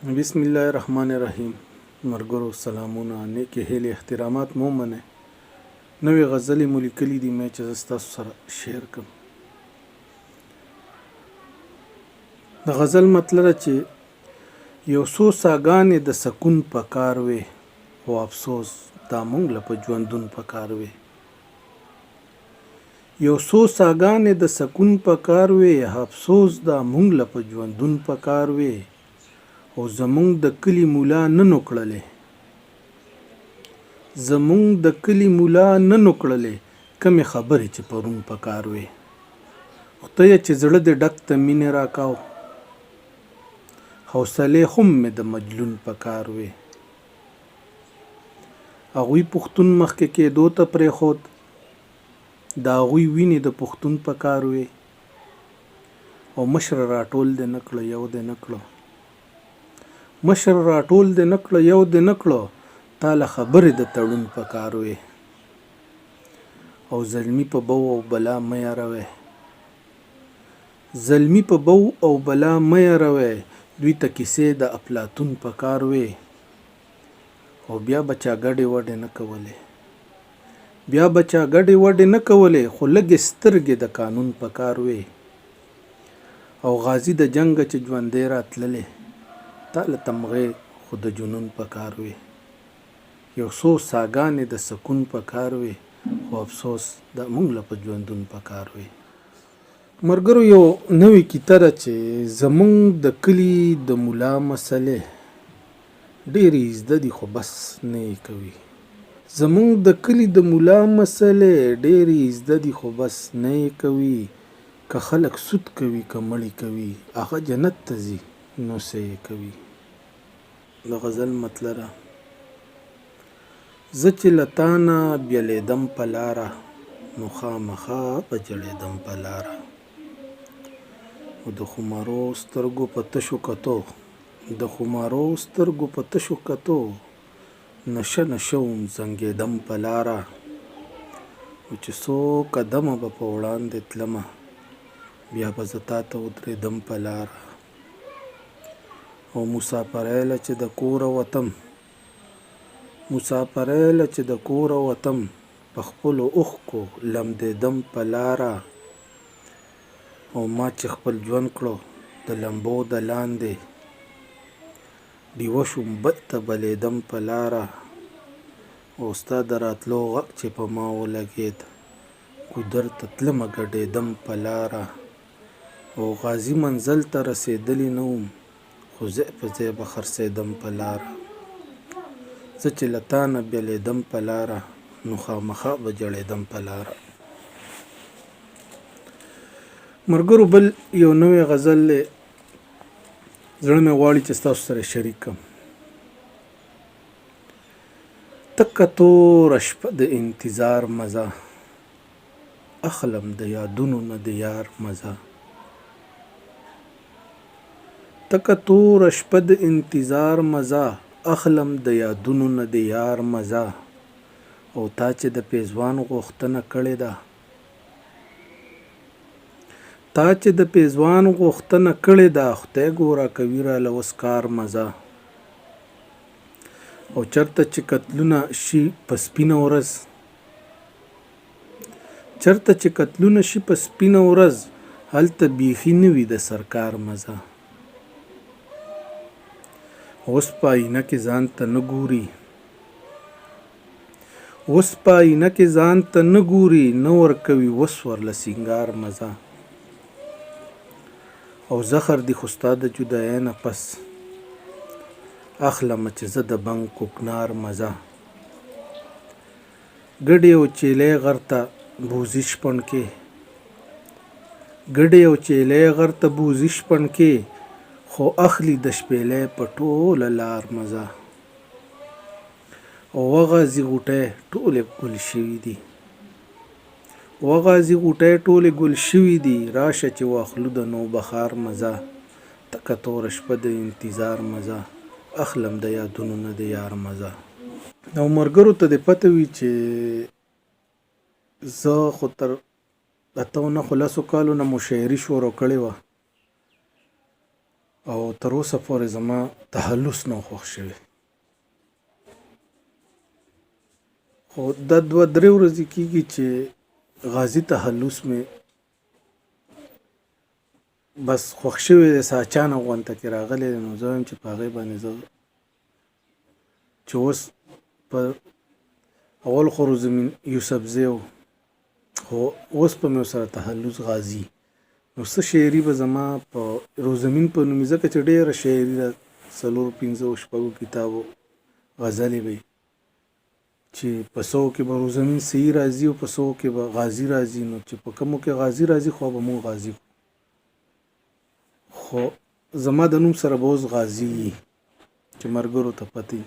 بسم الله الرحمن الرحیم. مرګرو سلامونه، نیکی هیلې، احترامات مو منه. نوې غزلې مو لیکلي دي مې چې زه ستاسو سره شیر کړم. د غزل مطلب چې یو څو ساګانې د سکون په کار وې، او افسوس دا مونږ له په ژوندون په کار وې. یو څو ساګانې د سکون په کار وې، افسوس دا مونږ له په ژوندون په کار وې. او زمونږ د کلي مولا نه نوکړلې، زمونږ د کلي مولا نه نوکړلې، کمې خبرې چې پرون په کار وې. خدایه چې زړه دې ډک ته مینې راکاو، حوصلې هم مې د مجنون په کار وې. هغوی پښتون مخکې کېدو ته پرېښود، د هغوی وینې د پښتون په کار وې. او مشر راټول دې نه کړه، یو دې نه کړه، مشر راټول دې نه کړه، یو دې نه کړه، تاله خبرې د تړون په کار وې. او زلمی په بو او بلا مه یاروې، زلمی په بو او بلا مه یاروې، دوی ته کیسې د افلاطون په کار وې. او بیا به چا ګډې وډې نه کولې، بیا به چا ګډې وډې نه کولې، خو لږې سترګې د قانون په کار وې. او غازی د جنګ چې ژوندی راتللې، تاله تمغې خو د جنون په کار وې. یو څو ساګانې د سکون په کار وې، خو افسوس د مونږ له په ژوندون په کار وې. مرګرو یو نوې کیته ده چې زمونږ د کلي د مولا مسلې ډېرې زده دي خو بس نه یې کوي. زمونږ د کلي د مولا مسلې ډېرې زده دي خو بس نه یې کوي. که خلک سود کوي که مړی کوي، هغه جنت ته ځي نو څه یې کوي. د غزل مطلب زه چې له تا نه بیلیدم په لاره، نو خامخا به جړېدم په لاره. او د خمارو سترګو په تشو کتو، د خمارو سترګو په تشو کتو، نشه نشه وم زنګېدم په لاره. او چې څو قدمه به په وړاندې تلمه، بیا به زه تا ته ودرېدم په لاره. او مسافری له چې د کوره وتم، مسافری له چې د کوره وتم، په خپلو اوښکو لمدېدم په لاره. او ما چې خپل ژوند کړو د لمبو د لاندې، ډیوه شوم بل ته بلېدم په لاره. او ستا د راتلو غږ چې په ما ولګېد، ګودر ته تلمه ګډېدم په لاره. او غازي منزل ته رسېدلی نه وم، خو ځای په ځای به خرڅېدم په لاره. زه چې له تا نه بیلیدم په لاره، نو خامخا به جړېدم په لاره. مرګرو بل یو نوې غزل دی، زړه مې غواړي چې ستاسو سره شریک کړم. تکه توره شپه د انتظار مزه، اخلم د یادونو نه د یار مزه. تکه توره شپه د انتظار مزه، اخلم د یادونو نه د یار مزه. او تا چې د پیزوان غوښتنه کړې ده، تا چې د پیزوان غوښتنه کړې ده، خدای ګوره کوي راله اوس کار مزه. او چرته چې قتلونه شي په سپینه ورځ، چرته چې قتلونه شي په سپینه ورځ، هلته بیخي نه وي د سرکار مزه. اوس په آینه کې ځان ته نه ګوري، اوس په آینه کې ځان ته نه ګوري، نه ورکوي اوس ورله سینګار مزه. او زخر دی خو ستا د جدایۍ نه پس، اخلمه چې زه د بنګ کوکنار مزه. ګډې او چیلۍ غر ته بوزي شپڼ کې، ګډې او چیلۍ غر ته بوزي شپڼ کې، خو اخلي د شپېلۍ په ټوله لار مزه. او وغازي غوټۍ ټولې ګل شوي دي، وغازي غوټۍ ټولې ګل شوي دي، راشه چې واخلو د نوبهار مزه. تکه توره شپه د انتظار مزه، اخلم د یادونو نه د یار مزه. او مرګرو ته دې پته وي چې زه خو تر 8 نه 10 کالو نه مو شاعري شروع کړې وه. او تر اوسه پورې زما تخلص نه خوښ شوی. خو دا 2-3 ورځې کېږي چې غازي تخلص مې بس خوښ شوی دی. اچانک غونډه کې راغلی دی، نو زه وایم چې په هغې باندې زه چې اوس په اول خو روزمین یوسفزی و، خو اوس په مې ورسره تخلص غازي. نو څه شاعري به زما په روزمین په نوم، ځکه چې ډېره شاعري ده، 4-5 کتابو غزلې به چې په 100 کې به روزمین صحیح راځي او په 100 کې به غازي راځي. نو چې په کومو کې غازي راځي خو به مونږ غازي، خو زما د نوم سره به اوس غازي چې ملګرو ته پته